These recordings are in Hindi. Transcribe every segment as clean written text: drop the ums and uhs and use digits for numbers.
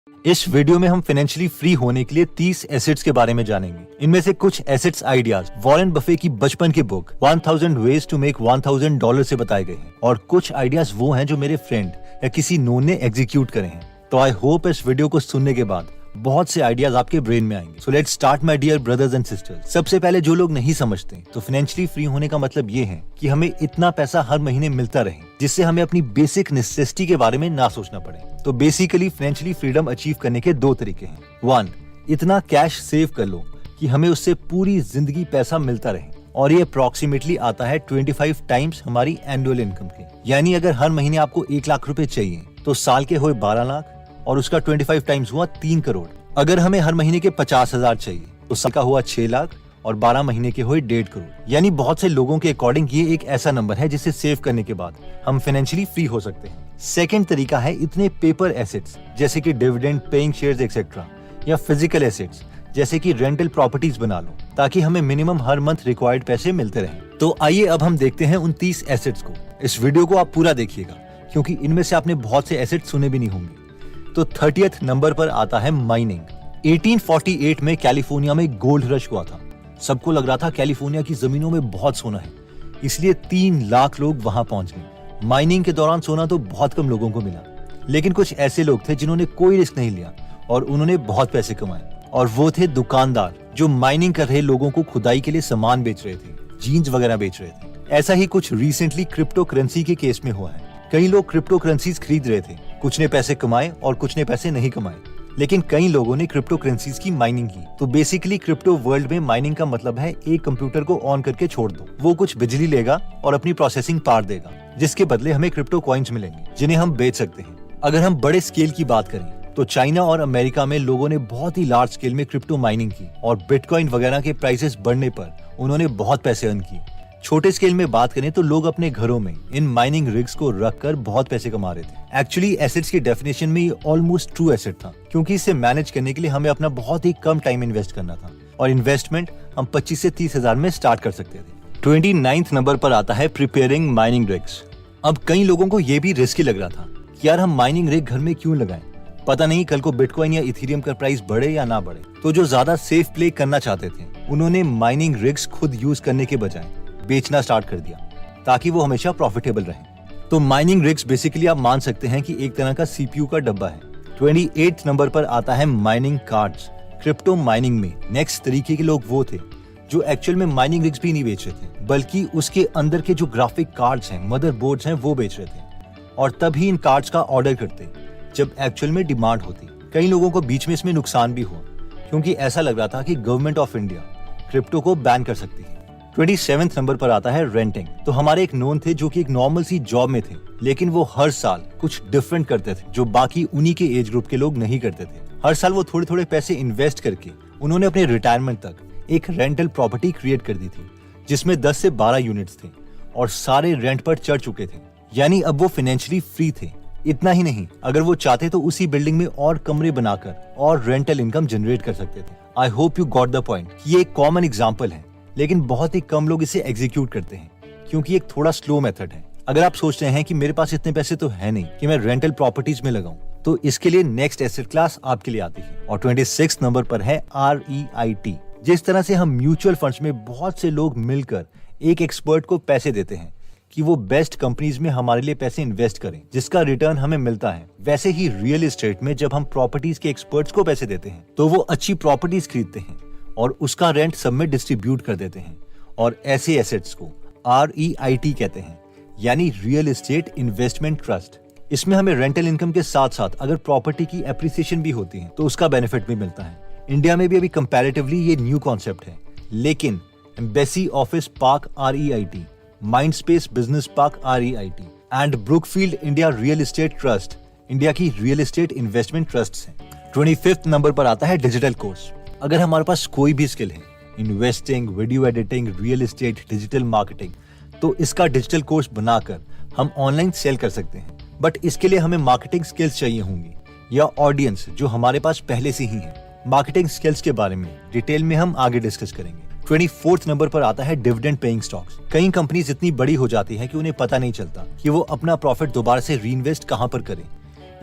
इस वीडियो में हम फाइनेंशियली फ्री होने के लिए 30 एसेट्स के बारे में जानेंगे। इनमें से कुछ एसेट्स आइडियाज वॉरेन बफे की बचपन की बुक 1000 वेज टू मेक $1000 से बताए गए हैं और कुछ आइडियाज वो हैं जो मेरे फ्रेंड या किसी नोन ने एग्जीक्यूट करे हैं। तो आई होप इस वीडियो को सुनने के बाद बहुत से आइडियाज आपके ब्रेन में आएंगे। So let's start my dear brothers and sisters. सबसे पहले जो लोग नहीं समझते तो फाइनेंशियली फ्री होने का मतलब ये है कि हमें इतना पैसा हर महीने मिलता रहे जिससे हमें अपनी बेसिक नेसेसिटी के बारे में ना सोचना पड़े। तो बेसिकली फाइनेंशियली फ्रीडम अचीव करने के दो तरीके हैं। 1, इतना कैश सेव कर लो कि हमें उससे पूरी जिंदगी पैसा मिलता रहे और ये अप्रोक्सीमेटली आता है 25 टाइम्स हमारी एनुअल इनकम के। यानी अगर हर महीने आपको 1 लाख रुपए चाहिए तो साल के हुए 12 लाख और उसका 25 टाइम्स हुआ 3 करोड़। अगर हमें हर महीने के 50,000 चाहिए तो साल का हुआ 6 लाख और 12 महीने के हुए 1.5 करोड़। यानी बहुत से लोगों के अकॉर्डिंग ये एक ऐसा नंबर है जिसे सेव करने के बाद हम फाइनेंशियली फ्री हो सकते हैं। सेकंड तरीका है इतने पेपर एसेट्स जैसे कि डिविडेंड पेइंग शेयर्स एक्सेट्रा या फिजिकल एसेट्स जैसे कि रेंटल प्रॉपर्टीज बना लो ताकि हमें मिनिमम हर मंथ रिक्वायर्ड पैसे मिलते रहें। तो आइए अब हम देखते हैं उन 30 एसेट्स को। इस वीडियो को आप पूरा देखिएगा क्योंकि इनमें से आपने बहुत से एसेट्स सुने भी नहीं होंगे। तो 30th नंबर पर आता है माइनिंग। 1848 में कैलिफोर्निया में गोल्ड रश हुआ था। सबको लग रहा था कैलिफोर्निया की जमीनों में बहुत सोना है, इसलिए 3 लाख लोग वहां पहुंच गए। माइनिंग के दौरान सोना तो बहुत कम लोगों को मिला, लेकिन कुछ ऐसे लोग थे जिन्होंने कोई रिस्क नहीं लिया और उन्होंने बहुत पैसे कमाए। और वो थे दुकानदार जो माइनिंग कर रहे लोगों को खुदाई के लिए सामान बेच रहे थे, जीन्स वगैरह बेच रहे थे। ऐसा ही कुछ रिसेंटली क्रिप्टो करेंसी के केस में हुआ है। कई लोग क्रिप्टो करेंसीज खरीद रहे थे, कुछ ने पैसे कमाए और कुछ ने पैसे नहीं कमाए, लेकिन कई लोगों ने क्रिप्टो करेंसीज की माइनिंग की। तो बेसिकली क्रिप्टो वर्ल्ड में माइनिंग का मतलब है एक कंप्यूटर को ऑन करके छोड़ दो, वो कुछ बिजली लेगा और अपनी प्रोसेसिंग पार देगा, जिसके बदले हमें क्रिप्टो कॉइन्स मिलेंगे जिन्हें हम बेच सकते हैं। अगर हम बड़े स्केल की बात करें तो चाइना और अमेरिका में लोगों ने बहुत ही लार्ज स्केल में क्रिप्टो माइनिंग की और बिटकॉइन वगैरह के प्राइसेस बढ़ने पर उन्होंने बहुत पैसे अर्न किए। छोटे स्केल में बात करें तो लोग अपने घरों में इन माइनिंग रिग्स को रखकर बहुत पैसे कमा रहे थे। एक्चुअली एसेट्स की डेफिनेशन में ये ऑलमोस्ट ट्रू एसेट था क्योंकि इसे मैनेज करने के लिए हमें अपना बहुत ही कम टाइम इन्वेस्ट करना था और इन्वेस्टमेंट हम 25 से 30 हजार में स्टार्ट कर सकते थे। 29th नंबर पर आता है प्रिपेयरिंग माइनिंग रिग्स। अब कई लोगों को ये भी रिस्की लग रहा था कि यार हम माइनिंग रिग घर में क्यों लगाएं, पता नहीं कल को बिटकॉइन या इथेरियम का प्राइस बढ़े या ना बढ़े। तो जो ज्यादा सेफ प्ले करना चाहते थे उन्होंने माइनिंग रिग्स खुद यूज करने के बजाय बेचना स्टार्ट कर दिया ताकि वो हमेशा प्रॉफिटेबल रहे। तो माइनिंग रिग्स बेसिकली आप मान सकते हैं कि एक तरह का सीपीयू का डब्बा है। 28th नंबर पर आता है माइनिंग कार्ड्स। क्रिप्टो माइनिंग में नेक्स्ट तरीके के लोग वो थे जो एक्चुअल में माइनिंग रिग्स भी नहीं बेच रहे थे बल्कि उसके अंदर के जो ग्राफिक कार्ड्स हैं, मदरबोर्ड्स हैं, वो बेच रहे थे और तभी इन कार्ड्स का ऑर्डर करते जब एक्चुअल में डिमांड होती। कई लोगों को बीच में इसमें नुकसान भी हुआ क्योंकि ऐसा लग रहा था कि गवर्नमेंट ऑफ इंडिया क्रिप्टो को बैन कर सकती है। 27th नंबर पर आता है रेंटिंग। तो हमारे एक नोन थे जो कि एक नॉर्मल सी जॉब में थे, लेकिन वो हर साल कुछ डिफरेंट करते थे जो बाकी उन्हीं के एज ग्रुप के लोग नहीं करते थे। हर साल वो थोड़े थोड़े पैसे इन्वेस्ट करके उन्होंने अपने रिटायरमेंट तक एक रेंटल प्रॉपर्टी क्रिएट कर दी थी जिसमें 10 से 12 यूनिट्स थे और सारे रेंट पर चढ़ चुके थे। यानी अब वो फाइनेंशियली फ्री थे। इतना ही नहीं, अगर वो चाहते तो उसी बिल्डिंग में और कमरे बनाकर और रेंटल इनकम जनरेट कर सकते थे। I hope you got the point. ये एक कॉमन एग्जाम्पल है लेकिन बहुत ही कम लोग इसे एग्जीक्यूट करते हैं क्योंकि एक थोड़ा स्लो मेथड है। अगर आप सोच रहे हैं कि मेरे पास इतने पैसे तो है नहीं कि मैं रेंटल प्रॉपर्टीज में लगाऊं, तो इसके लिए नेक्स्ट एसेट क्लास आपके लिए आती है और 26 नंबर पर है REIT। जिस तरह से हम म्यूचुअल फंड्स में बहुत से लोग मिलकर एक एक्सपर्ट को पैसे देते हैं कि वो बेस्ट कंपनीज में हमारे लिए पैसे इन्वेस्ट करें जिसका रिटर्न हमें मिलता है, वैसे ही रियल एस्टेट में जब हम प्रॉपर्टीज के एक्सपर्ट्स को पैसे देते हैं तो वो अच्छी प्रॉपर्टीज खरीदते हैं और उसका रेंट सब में डिस्ट्रीब्यूट कर देते हैं और ऐसे एसेट्स को REIT कहते हैं, यानी रियल एस्टेट इन्वेस्टमेंट ट्रस्ट। इसमें हमें रेंटल इनकम के साथ साथ अगर प्रॉपर्टी की एप्रिसिएशन भी होती है तो उसका बेनिफिट भी मिलता है। इंडिया में भी अभी कंपैरेटिवली ये न्यू कॉन्सेप्ट है, लेकिन embassy office park REIT, Mindspace business park REIT and Brookfield India real estate trust India की रियल एस्टेट इन्वेस्टमेंट ट्रस्ट हैं। 25th नंबर पर आता है डिजिटल कोर्स। अगर हमारे पास कोई भी स्किल है, investing, video editing, real estate, digital marketing, तो इसका डिजिटल कोर्स बनाकर हम ऑनलाइन सेल कर सकते हैं। बट इसके लिए हमें मार्केटिंग स्किल्स चाहिए होंगी या ऑडियंस जो हमारे पास पहले से ही है। मार्केटिंग स्किल्स के बारे में डिटेल में हम आगे डिस्कस करेंगे। 24th नंबर पर आता है डिविडेंड पेइंग स्टॉक्स। कई कंपनीज इतनी बड़ी हो जाती है कि उन्हें पता नहीं चलता कि वो अपना प्रॉफिट दोबारा से रीइन्वेस्ट कहां पर करें,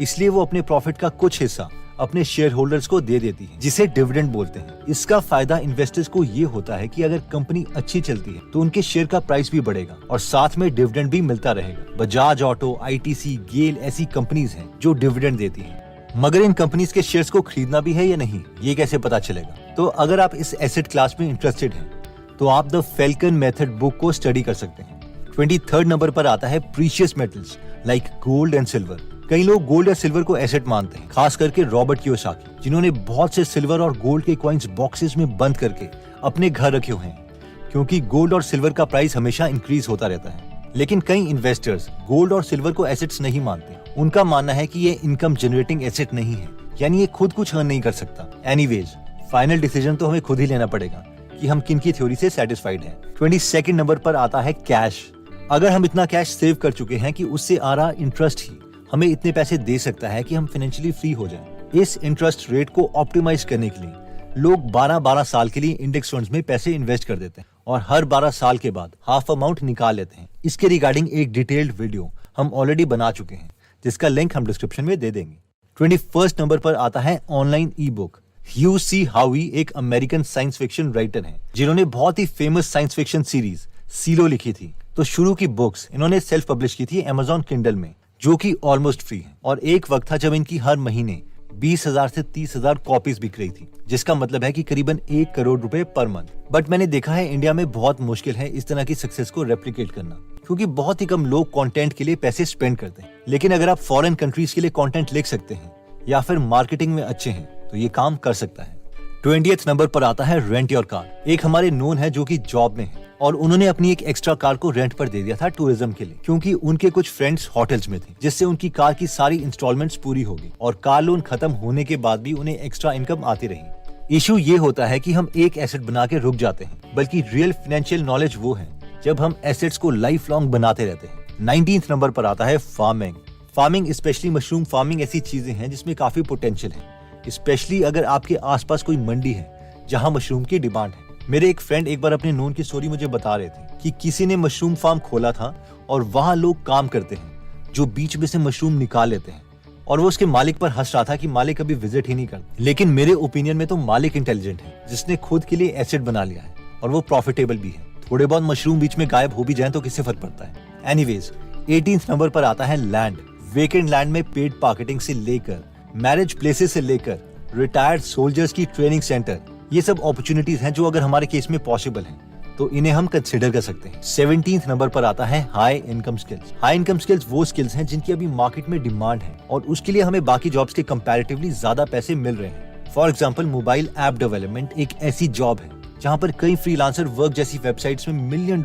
इसलिए वो अपने प्रॉफिट का कुछ हिस्सा अपने शेयर होल्डर्स को दे देती है, जिसे डिविडेंड बोलते हैं। इसका फायदा इन्वेस्टर्स को ये होता है कि अगर कंपनी अच्छी चलती है तो उनके शेयर का प्राइस भी बढ़ेगा और साथ में डिविडेंड भी मिलता रहेगा। बजाज ऑटो, ITC, गेल ऐसी कंपनीज हैं जो डिविडेंड देती हैं। मगर इन कंपनीज के शेयर्स को खरीदना भी है या नहीं, ये कैसे पता चलेगा? तो अगर आप इस एसेट क्लास में इंटरेस्टेड हैं, तो आप द फैल्कन मेथड बुक को स्टडी कर सकते हैं। 23rd नंबर पर आता है precious metals like gold and silver. कई लोग गोल्ड या सिल्वर को एसेट मानते हैं, खास करके रॉबर्ट कियोसाकी, जिन्होंने बहुत से सिल्वर और गोल्ड के कॉइन्स बॉक्सेस में बंद करके अपने घर रखे हुए हैं, क्योंकि गोल्ड और सिल्वर का प्राइस हमेशा इंक्रीज होता रहता है। लेकिन कई इन्वेस्टर्स गोल्ड और सिल्वर को एसेट्स नहीं मानते। उनका मानना है कि ये इनकम जनरेटिंग एसेट नहीं है, यानी ये खुद कुछ अर्न नहीं कर सकता। एनीवेज, फाइनल डिसीजन तो हमें खुद ही लेना पड़ेगा कि हम किन की थ्योरी से सेटिस्फाइड हैं। 22nd नंबर पर आता है कैश। अगर हम इतना कैश सेव कर चुके हैं कि उससे आ रहा इंटरेस्ट ही हमें इतने पैसे दे सकता है कि हम फाइनेंशियली फ्री हो जाएं। इस इंटरेस्ट रेट को ऑप्टिमाइज करने के लिए लोग 12-12 साल के लिए इंडेक्स फंड्स में पैसे इन्वेस्ट कर देते हैं और हर 12 साल के बाद हाफ अमाउंट निकाल लेते हैं। इसके रिगार्डिंग एक डिटेल्ड वीडियो हम ऑलरेडी बना चुके हैं, जिसका लिंक हम डिस्क्रिप्शन में दे देंगे। 21st नंबर पर आता है ऑनलाइन ई बुक। ह्यू सी हावी एक अमेरिकन साइंस फिक्शन राइटर हैं, जिन्होंने बहुत ही famous science fiction series Silo लिखी थी। तो शुरू की बुक्स इन्होंने सेल्फ पब्लिश की थी Amazon Kindle में, जो कि ऑलमोस्ट फ्री है। और एक वक्त था जब इनकी हर महीने 20,000 से 30,000 कॉपीज बिक रही थी, जिसका मतलब है कि करीबन 1 करोड़ रुपए पर मंथ। बट मैंने देखा है इंडिया में बहुत मुश्किल है इस तरह की सक्सेस को रेप्लिकेट करना, क्योंकि बहुत ही कम लोग कंटेंट के लिए पैसे स्पेंड करते हैं। लेकिन अगर आप फॉरेन कंट्रीज के लिए कंटेंट लिख सकते हैं या फिर मार्केटिंग में अच्छे हैं, तो ये काम कर सकता है। 20th नंबर पर आता है रेंट योर कार। एक हमारे नोन है जो कि जॉब में है और उन्होंने अपनी एक एक्स्ट्रा कार को रेंट पर दे दिया था टूरिज्म के लिए, क्योंकि उनके कुछ फ्रेंड्स होटल्स में थे, जिससे उनकी कार की सारी इंस्टॉलमेंट्स पूरी हो गई और कार लोन खत्म होने के बाद भी उन्हें एक्स्ट्रा इनकम आती रही। इशू ये होता है कि हम एक एसेट बना के रुक जाते हैं, बल्कि रियल फाइनेंशियल नॉलेज वो है जब हम एसेट्स को लाइफ लॉन्ग बनाते रहते हैं। 19th नंबर पर आता है farming. Farming, specially mushroom farming, ऐसी चीजें हैं जिसमें काफी पोटेंशियल है, स्पेशली अगर आपके आसपास कोई मंडी है जहां मशरूम की डिमांड है। मेरे एक फ्रेंड एक बार अपने नोन की स्टोरी मुझे बता रहे थे कि किसी ने मशरूम फार्म खोला था और वहां लोग काम करते हैं जो बीच में से मशरूम निकाल लेते हैं, और वो उसके मालिक पर हंस रहा था कि मालिक कभी विजिट ही नहीं करता। लेकिन मेरे ओपिनियन में तो मालिक इंटेलिजेंट है, जिसने खुद के लिए एसेट बना लिया है और वो प्रॉफिटेबल भी है। थोड़े बहुत मशरूम बीच में गायब हो भी जाए तो किससे फर्क पड़ता है। एनीवेज, 18th नंबर पर आता है लैंड। वेकेंड लैंड में पेड मार्केटिंग से लेकर मैरिज प्लेसेस से लेकर रिटायर्ड सोल्जर्स की ट्रेनिंग सेंटर, ये सब अपॉर्चुनिटीज हैं जो अगर हमारे केस में पॉसिबल हैं तो इन्हें हम कंसिडर कर सकते हैं। 17th नंबर पर आता है high income skills. High income skills वो स्किल्स हैं जिनकी अभी मार्केट में डिमांड है और उसके लिए हमें बाकी जॉब्स के कंपैरेटिवली ज्यादा पैसे मिल रहे हैं। For example, mobile app development एक ऐसी जॉब है जहां पर कई फ्रीलांसर वर्क जैसी वेबसाइट्स में $1 मिलियन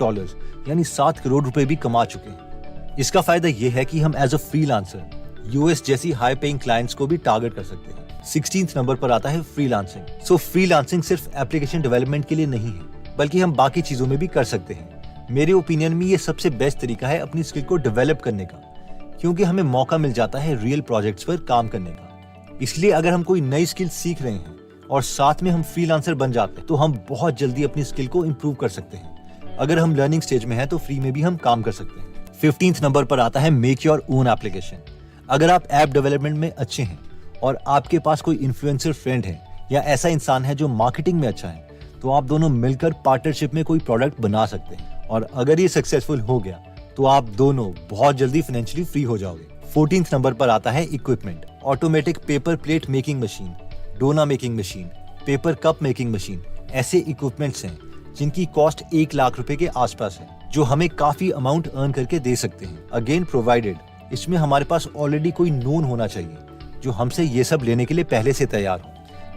यानी 7 करोड़ रुपए भी कमा चुके हैं। इसका फायदा ये है कि हम एज अ फ्रीलांसर यूएस जैसी हाई पेइंग क्लाइंट्स को भी टारगेट कर सकते हैं। 16th नंबर पर आता है फ्रीलांसिंग। सो फ्रीलांसिंग सिर्फ एप्लीकेशन डेवलपमेंट के लिए नहीं है, बल्कि हम बाकी चीजों में भी कर सकते हैं। मेरे ओपिनियन में ये सबसे बेस्ट तरीका है अपनी स्किल को डेवलप करने का, क्योंकि हमें मौका मिल जाता है रियल प्रोजेक्ट्स पर काम करने का। इसलिए अगर हम कोई नई स्किल सीख रहे हैं और साथ में हम फ्रीलांसर बन जाते हैं तो हम बहुत जल्दी अपनी स्किल को इम्प्रूव कर सकते हैं। अगर हम लर्निंग स्टेज में हैं तो फ्री में भी हम काम कर सकते हैं। 15th नंबर पर आता है मेक योर ओन एप्लीकेशन। अगर आप ऐप डेवलपमेंट में अच्छे हैं और आपके पास कोई इन्फ्लुएंसर फ्रेंड है या ऐसा इंसान है जो मार्केटिंग में अच्छा है, तो आप दोनों मिलकर पार्टनरशिप में कोई प्रोडक्ट बना सकते हैं और अगर ये सक्सेसफुल हो गया तो आप दोनों बहुत जल्दी फाइनेंशियली फ्री हो जाओगे। 14th नंबर पर आता है equipment. Automatic paper plate making machine, dona making machine, paper cup making machine, ऐसे इक्विपमेंट्स हैं जिनकी कॉस्ट 1 लाख रुपए के आसपास है, जो हमें काफी अमाउंट अर्न करके दे सकते हैं। अगेन प्रोवाइडेड इसमें हमारे पास ऑलरेडी कोई नोन होना चाहिए जो हमसे ये सब लेने के लिए पहले से तैयार हो,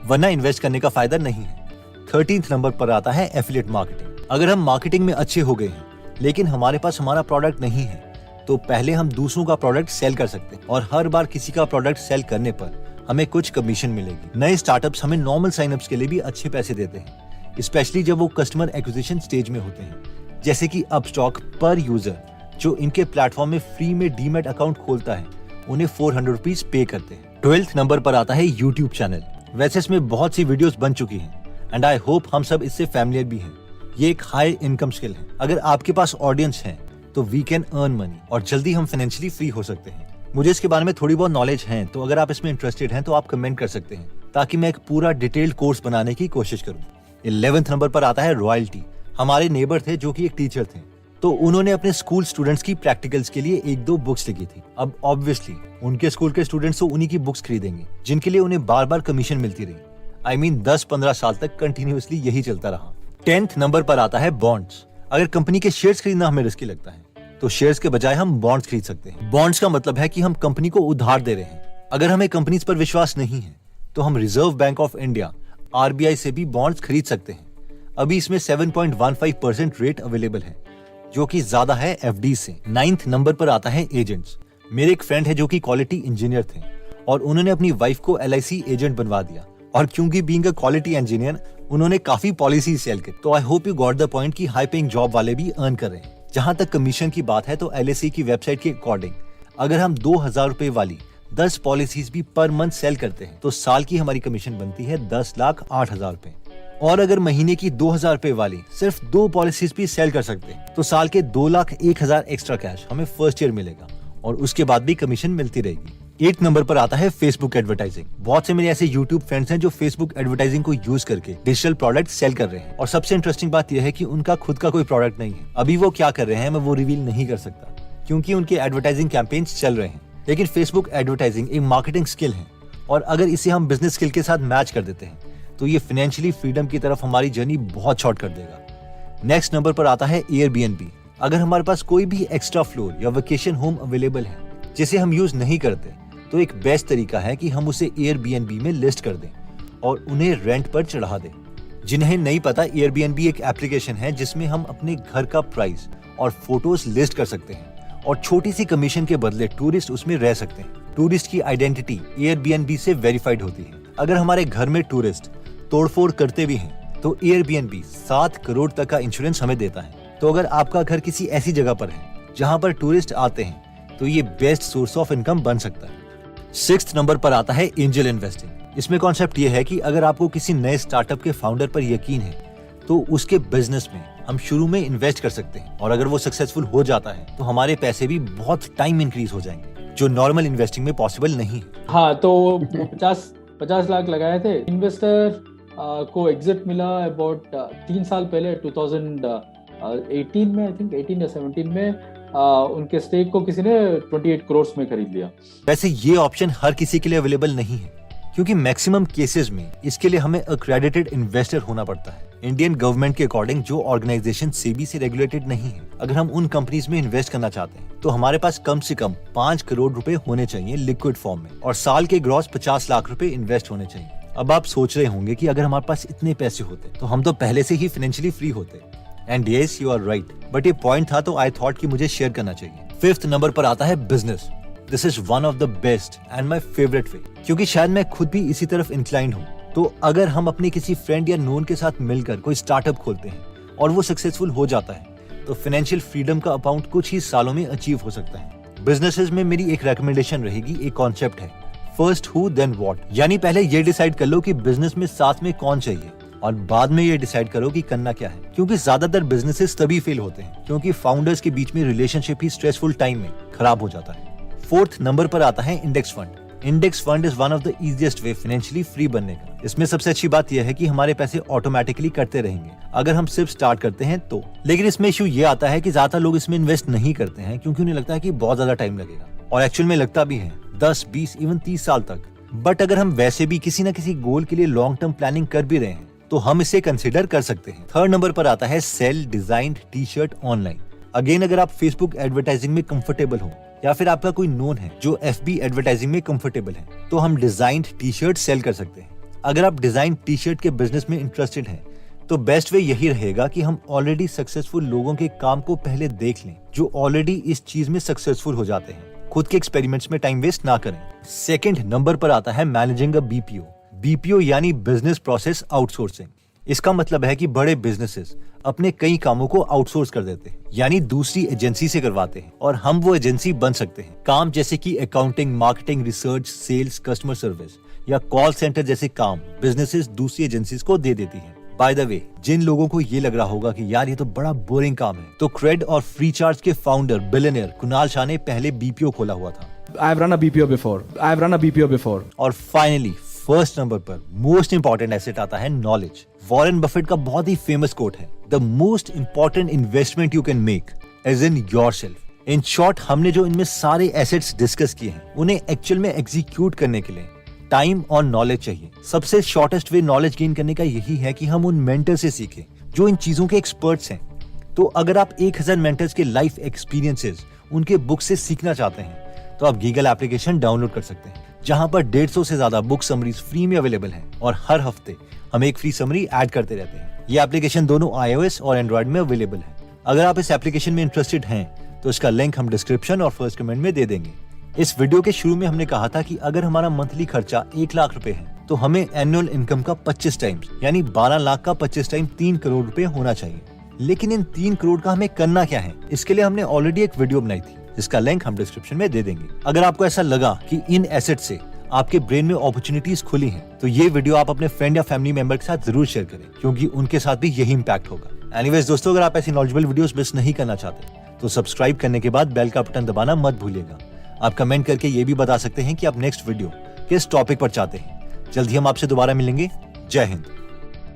वरना इन्वेस्ट करने का फायदा नहीं है। 13th नंबर पर आता है एफिलिएट मार्केटिंग। अगर हम मार्केटिंग में अच्छे हो गए हैं लेकिन हमारे पास हमारा प्रोडक्ट नहीं है, तो पहले हम दूसरों का प्रोडक्ट सेल कर सकते हैं और हर बार किसी का प्रोडक्ट सेल करने पर हमें कुछ कमीशन मिलेगी। नए स्टार्टअप्स हमें नॉर्मल साइनअप्स के लिए भी अच्छे पैसे देते हैं, स्पेशली जब वो कस्टमर एक्विजिशन स्टेज में होते हैं, जैसे कि अपस्टॉक पर यूजर जो इनके प्लेटफॉर्म में फ्री में डीमैट अकाउंट खोलता है, उन्हें 400 रुपीज पे करते हैं। 12th नंबर पर आता है यूट्यूब चैनल। वैसे इसमें बहुत सी वीडियोस बन चुकी हैं एंड आई होप हम सब इससे फैमिलियर भी हैं। ये एक हाई इनकम स्किल है। अगर आपके पास ऑडियंस है तो वी कैन अर्न मनी और जल्दी हम फाइनेंशियली फ्री हो सकते हैं। मुझे इसके बारे में थोड़ी बहुत नॉलेज है, तो अगर आप इसमें इंटरेस्टेड हैं तो आप कमेंट कर सकते हैं ताकि मैं एक पूरा डिटेल्ड कोर्स बनाने की कोशिश करूं। 11th नंबर पर आता है रॉयल्टी। हमारे नेबर थे जो कि एक टीचर थे, तो उन्होंने अपने स्कूल स्टूडेंट्स की प्रैक्टिकल्स के लिए 1-2 बुक्स लिखी थी। अब ऑब्वियसली उनके स्कूल के स्टूडेंट्स तो उन्हीं की बुक्स खरीदेंगे जिनके लिए उन्हें बार बार कमीशन मिलती रही। I mean 10-15 साल तक कंटिन्यूअसली यही चलता रहा। 10th नंबर पर आता है बॉन्ड्स। अगर कंपनी के शेयर्स खरीदना हमें रिस्की लगता है तो शेयर्स के बजाय हम बॉन्ड्स खरीद सकते हैं। बॉन्ड्स का मतलब है कि हम कंपनी को उधार दे रहे हैं। अगर हमें कंपनीज पर विश्वास नहीं है तो हम reserve bank of India RBI से भी बॉन्ड्स खरीद सकते हैं। अभी इसमें 7.15% रेट अवेलेबल है, जो कि ज्यादा है FD से। 9th नंबर पर आता है एजेंट्स। मेरे एक फ्रेंड है जो कि क्वालिटी इंजीनियर थे और उन्होंने अपनी वाइफ को LIC एजेंट बनवा दिया, और क्योंकि बीइंग अ क्वालिटी इंजीनियर उन्होंने काफी पॉलिसी सेल की। तो I hope you got the point कि हाई पेइंग जॉब वाले भी अर्न कर रहे हैं। जहां तक कमीशन की बात है तो LIC की वेबसाइट के अकॉर्डिंग अगर हम 2000 रुपए वाली 10 पॉलिसीज भी पर मंथ सेल करते हैं तो साल की हमारी कमीशन बनती है 10,08,000 रुपए। और अगर महीने की 2000 रुपए वाली सिर्फ 2 पॉलिसीज भी सेल कर सकते हैं तो साल के 2,01,000 एक्स्ट्रा कैश हमें फर्स्ट ईयर मिलेगा और उसके बाद भी कमीशन मिलती रहेगी। 8 नंबर पर आता है फेसबुक एडवर्टाइजिंग। बहुत से मेरे ऐसे यूट्यूब फ्रेंड्स हैं जो फेसबुक एडवर्टाइजिंग को यूज करके डिजिटल प्रोडक्ट सेल कर रहे हैं, और सबसे इंटरेस्टिंग बात यह है कि उनका खुद का कोई प्रोडक्ट नहीं है। अभी वो क्या कर रहे हैं मैं वो रिवील नहीं कर सकता क्योंकि उनके एडवर्टाइजिंग कैंपेन्स चल रहे हैं। लेकिन फेसबुक एडवर्टाइजिंग एक मार्केटिंग स्किल है, और अगर इसे हम बिजनेस स्किल के साथ मैच कर देते हैं तो ये फाइनेंशियली फ्रीडम की तरफ हमारी जर्नी बहुत शॉर्ट कर देगा। नेक्स्ट नंबर पर आता है Airbnb। अगर हमारे पास कोई भी एक्स्ट्रा फ्लोर या वेकेशन होम अवेलेबल है जिसे हम यूज नहीं करते तो एक बेस्ट तरीका है कि हम उसे Airbnb में लिस्ट कर दें और उन्हें रेंट पर चढ़ा दें। जिन्हें नहीं पता, Airbnb एक एप्लीकेशन है जिसमें हम अपने घर का प्राइस और फोटोज लिस्ट कर सकते हैं और छोटी सी कमीशन के बदले टूरिस्ट उसमें रह सकते हैं। टूरिस्ट की आइडेंटिटी Airbnb से वेरीफाइड होती है। अगर हमारे घर में टूरिस्ट तोड़फोड़ करते भी हैं तो Airbnb 7 करोड़ तक का इंश्योरेंस हमें देता है। तो अगर आपका घर किसी ऐसी जगह पर है जहां पर टूरिस्ट आते हैं तो ये बेस्ट सोर्स ऑफ इनकम बन सकता है। 6th नंबर पर आता है एंजल इन्वेस्टिंग। इसमें कॉन्सेप्ट ये है कि अगर आपको किसी नए स्टार्टअप के फाउंडर पर यकीन है तो उसके बिजनेस में हम शुरू में इन्वेस्ट कर सकते हैं, और अगर वो सक्सेसफुल हो जाता है तो हमारे पैसे भी बहुत टाइम इंक्रीज हो जाएंगे, जो नॉर्मल इन्वेस्टिंग में पॉसिबल नहीं है। हाँ, तो 50 लाख लगाए थे। इन्वेस्टर को एग्जिट मिला अबाउट 3 साल पहले 2018 में, आई थिंक 18 या 17 में उनके स्टेक को किसी ने 28 करोड़ में खरीद लिया। वैसे ये ऑप्शन हर किसी के लिए अवेलेबल नहीं है क्योंकि मैक्सिमम केसेस में इसके लिए हमें अक्रेडिटेड इन्वेस्टर होना पड़ता है। इंडियन गवर्नमेंट के अकॉर्डिंग जो ऑर्गेनाइजेशन सेबी से रेगुलेटेड नहीं है, अगर हम उन कंपनीज में इन्वेस्ट करना चाहते हैं तो हमारे पास कम से कम 5 करोड़ रुपए होने चाहिए लिक्विड फॉर्म में, और साल के ग्रॉस 50 लाख रुपए इन्वेस्ट होने चाहिए। अब आप सोच रहे होंगे कि अगर हमारे पास इतने पैसे होते तो हम तो पहले से ही फाइनेंशियली फ्री होते। And yes, you are right, but ये पॉइंट था तो आई थॉट कि मुझे शेयर करना चाहिए। 5th नंबर पर आता है business. This is one of the best and my favourite वे, क्योंकि शायद मैं खुद भी इसी तरफ इंक्लाइंड हूँ। तो अगर हम अपने किसी फ्रेंड या नोन के साथ मिलकर कोई स्टार्टअप खोलते हैं और वो सक्सेसफुल हो जाता है तो फाइनेंशियल फ्रीडम का अमाउंट कुछ ही सालों में अचीव हो सकता है। बिजनेसेस में मेरी एक रेकमेंडेशन रहेगी, एक कॉन्सेप्ट है फर्स्ट हु देन व्हाट, यानी पहले ये डिसाइड कर लो कि बिजनेस में साथ में कौन चाहिए और बाद में ये डिसाइड करो कि करना क्या है। क्योंकि ज्यादातर बिजनेसेस तभी फेल होते हैं क्योंकि फाउंडर्स के बीच में रिलेशनशिप ही स्ट्रेसफुल टाइम में खराब हो जाता है। 4th नंबर पर आता है index fund. Index fund is one of the easiest way financially free बनने का। इसमें सबसे अच्छी बात यह है कि हमारे पैसे ऑटोमेटिकली कटते रहेंगे अगर हम सिर्फ स्टार्ट करते हैं तो। लेकिन इसमें इशू ये आता है कि ज्यादा लोग इसमें इन्वेस्ट नहीं करते हैं क्योंकि उन्हें लगता है कि बहुत ज्यादा टाइम लगेगा, और एक्चुअल में लगता भी है 10, 20, इवन 30 साल तक। बट अगर हम वैसे भी किसी न किसी गोल के लिए लॉन्ग टर्म प्लानिंग कर भी रहे हैं तो हम इसे कंसिडर कर सकते हैं। 3rd नंबर पर आता है sell designed T-shirt online. Again, अगर आप फेसबुक एडवर्टाइजिंग में कंफर्टेबल हो या फिर आपका कोई नोन है जो FB एडवर्टाइजिंग में कंफर्टेबल है तो हम डिजाइन्ड टी-शर्ट सेल कर सकते हैं। अगर आप डिजाइन टी-शर्ट के बिजनेस में इंटरेस्टेड हैं तो बेस्ट वे यही रहेगा कि हम ऑलरेडी सक्सेसफुल लोगों के काम को पहले देख लें जो ऑलरेडी इस चीज में सक्सेसफुल हो जाते हैं। खुद के एक्सपेरिमेंट्स में टाइम वेस्ट ना करें। 2nd नंबर पर आता है मैनेजिंग अ BPO। BPO यानी बिजनेस प्रोसेस आउटसोर्सिंग। इसका मतलब है कि बड़े बिजनेसेस अपने कई कामों को आउटसोर्स कर देते हैं, यानी दूसरी एजेंसी से करवाते हैं, और हम वो एजेंसी बन सकते हैं। काम जैसे कि accounting, marketing, research, sales, customer service या कॉल सेंटर जैसे काम बिजनेसेस दूसरी एजेंसीज को दे देती हैं। बाय द वे, जिन लोगों को ये लग रहा होगा कि यार ये तो बड़ा बोरिंग काम है, तो क्रेड और फ्री चार्ज के फाउंडर बिलियनियर कुणाल शाह ने पहले BPO खोला हुआ था I've run a BPO before. और फाइनली फर्स्ट नंबर पर मोस्ट इंपॉर्टेंट एसेट आता है नॉलेज। वॉरेन बफेट का बहुत ही फेमस कोट है, the most important investment you can make is in yourself. In short, हमने जो इनमें सारे एसेट्स डिस्कस किए हैं उन्हें एक्चुअल में एग्जीक्यूट करने के लिए टाइम और नॉलेज चाहिए। सबसे शॉर्टेस्ट वे नॉलेज गेन करने का यही है कि हम उन मेंटर से सीखें जो इन चीजों के एक्सपर्ट्स हैं। तो अगर आप 1000 मेंटर्स के लाइफ एक्सपीरियंसेस उनके बुक से सीखना चाहते हैं तो आप गीगल एप्लीकेशन डाउनलोड कर सकते हैं, जहां पर 150 से ज्यादा बुक समरीज फ्री में अवेलेबल हैं और हर हफ्ते हम एक फ्री समरी ऐड करते रहते हैं। ये एप्लीकेशन दोनों iOS और एंड्रॉइड में अवेलेबल है। अगर आप इस एप्लीकेशन में इंटरेस्टेड हैं तो इसका लिंक हम डिस्क्रिप्शन और फर्स्ट कमेंट में दे देंगे। इस वीडियो के शुरू में हमने कहा था कि अगर हमारा मंथली खर्चा 1 लाख रुपए है तो हमें एनुअल इनकम का 25 टाइम्स यानी 12 लाख का 25 टाइम 3 करोड़ रुपए होना चाहिए। लेकिन इन 3 करोड़ का हमें करना क्या है, इसके लिए हमने ऑलरेडी एक वीडियो बनाई थी, जिसका लिंक हम डिस्क्रिप्शन में दे देंगे। अगर आपको ऐसा लगा कि इन एसेट से आपके ब्रेन में अपॉर्चुनिटीज खुली हैं, तो ये वीडियो आप अपने फ्रेंड या फैमिली मेंबर के साथ जरूर शेयर करें, क्योंकि उनके साथ भी यही इंपैक्ट होगा। एनीवेज दोस्तों, अगर आप ऐसी नॉलेजेबल वीडियोस मिस नहीं करना चाहते तो सब्सक्राइब करने के बाद बेल का बटन दबाना मत भूलिएगा। आप कमेंट करके ये भी बता सकते हैं कि आप नेक्स्ट वीडियो किस टॉपिक पर चाहते हैं। जल्दी हम आपसे दोबारा मिलेंगे। जय हिंद।